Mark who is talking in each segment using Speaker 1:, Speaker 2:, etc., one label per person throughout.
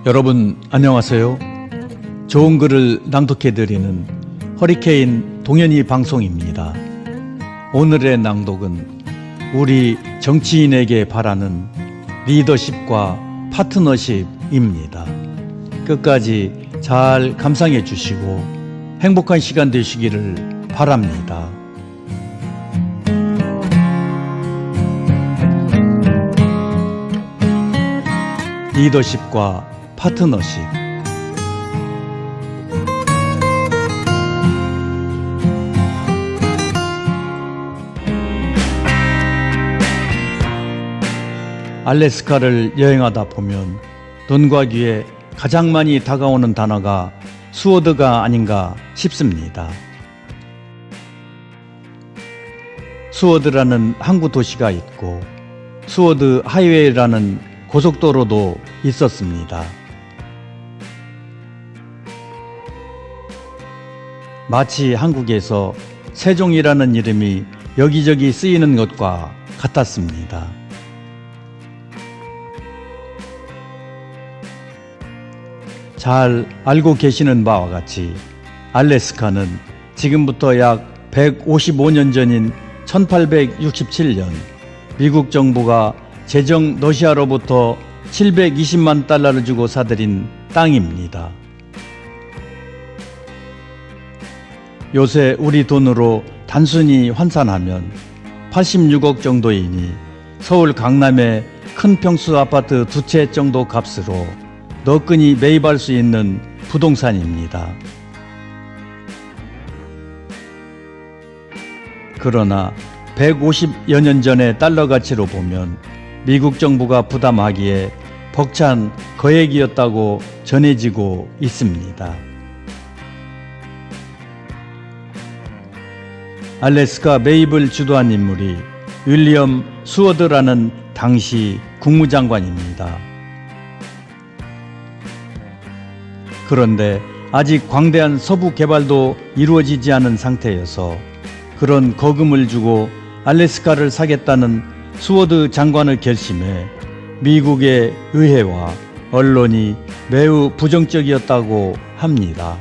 Speaker 1: 여러분 안녕하세요. 좋은 글을 낭독해드리는 허리케인 동현이 방송입니다. 오늘의 낭독은 우리 정치인에게 바라는 리더십과 파트너십입니다. 끝까지 잘 감상해 주시고 행복한 시간 되시기를 바랍니다. 리더십과 파트너십. 알래스카를 여행하다 보면 눈과 귀에 가장 많이 다가오는 단어가 수워드가 아닌가 싶습니다. 수워드라는 항구 도시가 있고 수워드 하이웨이라는 고속도로도 있었습니다. 마치 한국에서 세종이라는 이름이 여기저기 쓰이는 것과 같았습니다. 잘 알고 계시는 바와 같이 알래스카는 지금부터 약 155년 전인 1867년 미국 정부가 제정 러시아로부터 720만 달러를 주고 사들인 땅입니다. 요새 우리 돈으로 단순히 환산하면 86억 정도이니 서울 강남의 큰 평수 아파트 2채 정도 값으로 너끈히 매입할 수 있는 부동산입니다. 그러나 150여 년 전의 달러 가치로 보면 미국 정부가 부담하기에 벅찬 거액이었다고 전해지고 있습니다. 알래스카 매입을 주도한 인물이 윌리엄 수워드라는 당시 국무장관입니다. 그런데 아직 광대한 서부 개발도 이루어지지 않은 상태여서 그런 거금을 주고 알래스카를 사겠다는 수워드 장관의 결심에 미국의 의회와 언론이 매우 부정적이었다고 합니다.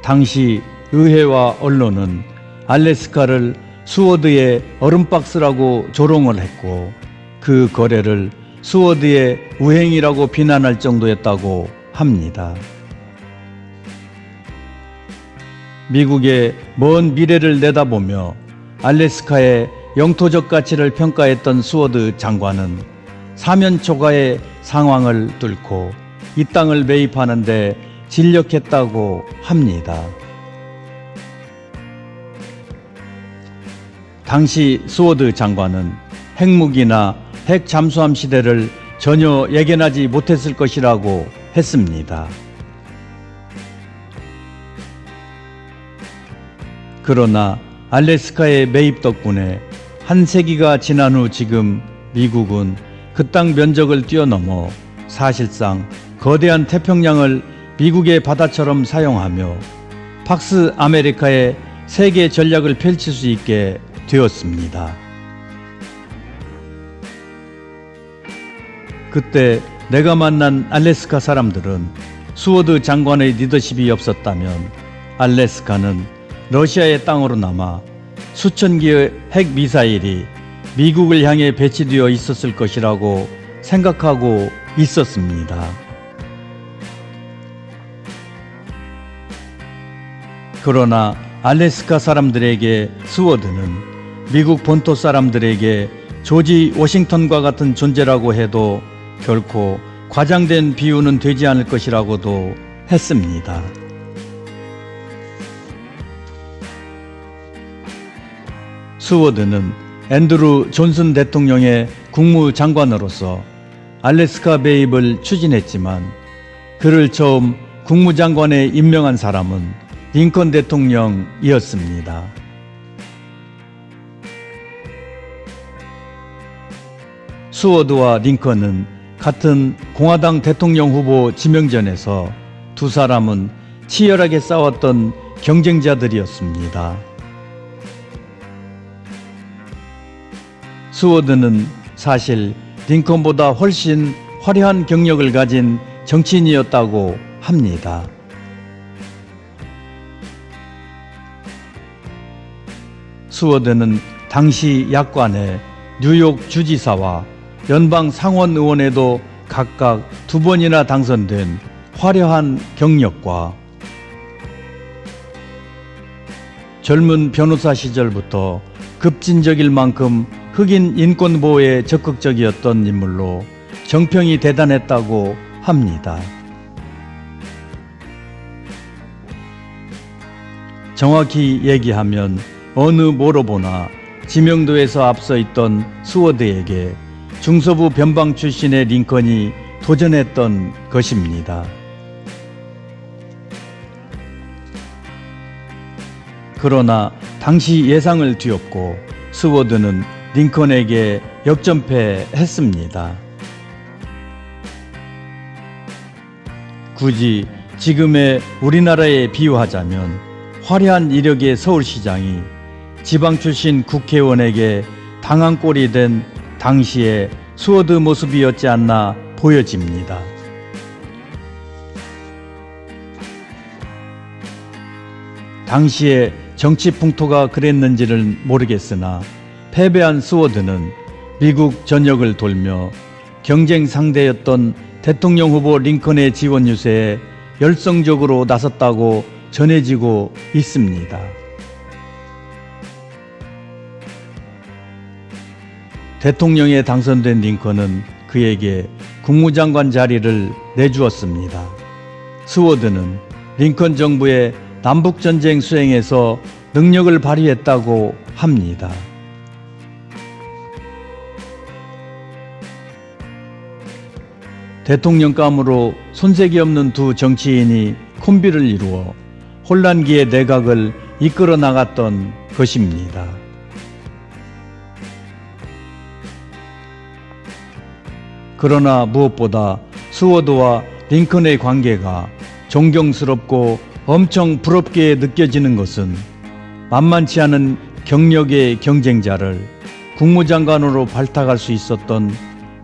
Speaker 1: 당시 의회와 언론은 알래스카를 수워드의 얼음박스라고 조롱을 했고 그 거래를 수워드의 우행이라고 비난할 정도였다고 합니다. 미국의 먼 미래를 내다보며 알래스카의 영토적 가치를 평가했던 수워드 장관은 사면초가의 상황을 뚫고 이 땅을 매입하는 데 진력했다고 합니다. 당시 수워드 장관은 핵무기나 핵 잠수함 시대를 전혀 예견하지 못했을 것이라고 했습니다. 그러나 알래스카의 매입 덕분에 한 세기가 지난 후 지금 미국은 그 땅 면적을 뛰어넘어 사실상 거대한 태평양을 미국의 바다처럼 사용하며 팍스 아메리카의 세계 전략을 펼칠 수 있게 되었습니다. 그때 내가 만난 알래스카 사람들은 수워드 장관의 리더십이 없었다면 알래스카는 러시아의 땅으로 남아 수천 개의 핵 미사일이 미국을 향해 배치되어 있었을 것이라고 생각하고 있었습니다. 그러나 알래스카 사람들에게 수워드는 미국 본토 사람들에게 조지 워싱턴과 같은 존재라고 해도 결코 과장된 비유는 되지 않을 것이라고도 했습니다. 수워드는 앤드루 존슨 대통령의 국무장관으로서 알래스카 매입을 추진했지만 그를 처음 국무장관에 임명한 사람은 링컨 대통령이었습니다. 수워드와 링컨은 같은 공화당 대통령 후보 지명전에서 두 사람은 치열하게 싸웠던 경쟁자들이었습니다. 수워드는 사실 링컨보다 훨씬 화려한 경력을 가진 정치인이었다고 합니다. 수워드는 당시 야권의 뉴욕 주지사와 연방 상원 의원에도 각각 2번이나 당선된 화려한 경력과 젊은 변호사 시절부터 급진적일 만큼 흑인 인권 보호에 적극적이었던 인물로 정평이 대단했다고 합니다. 정확히 얘기하면 어느 뭐로 보나 지명도에서 앞서 있던 수워드에게 중서부 변방 출신의 링컨이 도전했던 것입니다. 그러나 당시 예상을 뒤엎고 수워드는 링컨에게 역전패했습니다. 굳이 지금의 우리나라에 비유하자면 화려한 이력의 서울시장이 지방 출신 국회의원에게 당한 꼴이 된 당시의 수워드 모습이었지 않나 보여집니다. 당시의 정치 풍토가 그랬는지는 모르겠으나 패배한 수워드는 미국 전역을 돌며 경쟁 상대였던 대통령 후보 링컨의 지원 유세에 열성적으로 나섰다고 전해지고 있습니다. 대통령에 당선된 링컨은 그에게 국무장관 자리를 내주었습니다. 수워드는 링컨 정부의 남북전쟁 수행에서 능력을 발휘했다고 합니다. 대통령감으로 손색이 없는 두 정치인이 콤비를 이루어 혼란기의 내각을 이끌어 나갔던 것입니다. 그러나 무엇보다 수워드와 링컨의 관계가 존경스럽고 엄청 부럽게 느껴지는 것은 만만치 않은 경력의 경쟁자를 국무장관으로 발탁할 수 있었던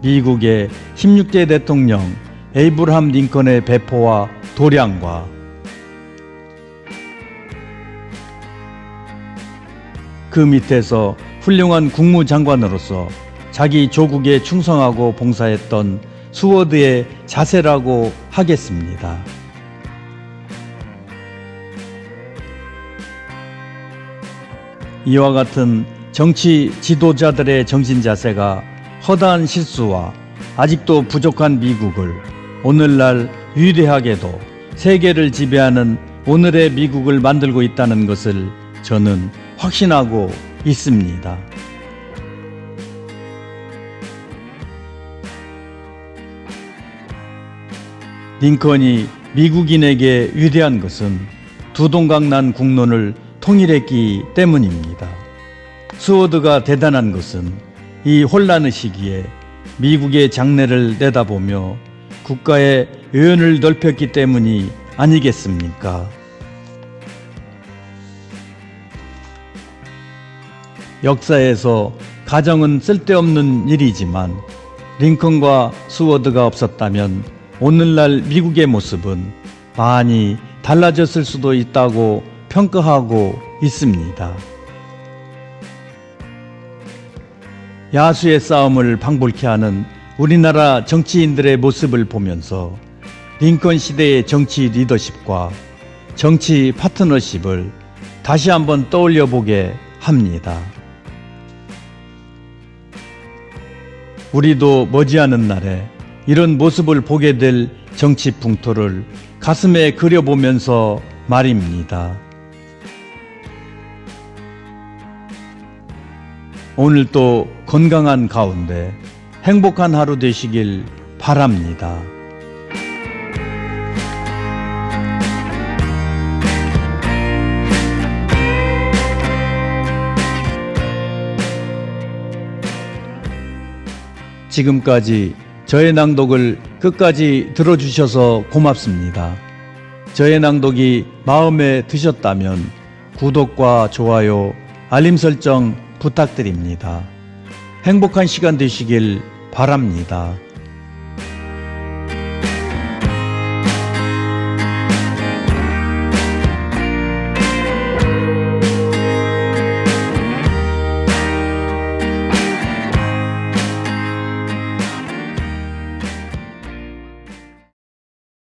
Speaker 1: 미국의 16대 대통령 에이브러함 링컨의 배포와 도량과 그 밑에서 훌륭한 국무장관으로서 자기 조국에 충성하고 봉사했던 수워드의 자세라고 하겠습니다. 이와 같은 정치 지도자들의 정신 자세가 허다한 실수와 아직도 부족한 미국을 오늘날 위대하게도 세계를 지배하는 오늘의 미국을 만들고 있다는 것을 저는 확신하고 있습니다. 링컨이 미국인에게 위대한 것은 두동강난 국론을 통일했기 때문입니다. 수워드가 대단한 것은 이 혼란의 시기에 미국의 장래를 내다보며 국가의 외연을 넓혔기 때문이 아니겠습니까? 역사에서 가정은 쓸데없는 일이지만 링컨과 수워드가 없었다면 오늘날 미국의 모습은 많이 달라졌을 수도 있다고 평가하고 있습니다. 야수의 싸움을 방불케 하는 우리나라 정치인들의 모습을 보면서 링컨 시대의 정치 리더십과 정치 파트너십을 다시 한번 떠올려 보게 합니다. 우리도 머지않은 날에 이런 모습을 보게 될 정치 풍토를 가슴에 그려보면서 말입니다. 오늘도 건강한 가운데 행복한 하루 되시길 바랍니다. 지금까지 저의 낭독을 끝까지 들어주셔서 고맙습니다. 저의 낭독이 마음에 드셨다면 구독과 좋아요, 알림 설정 부탁드립니다. 행복한 시간 되시길 바랍니다.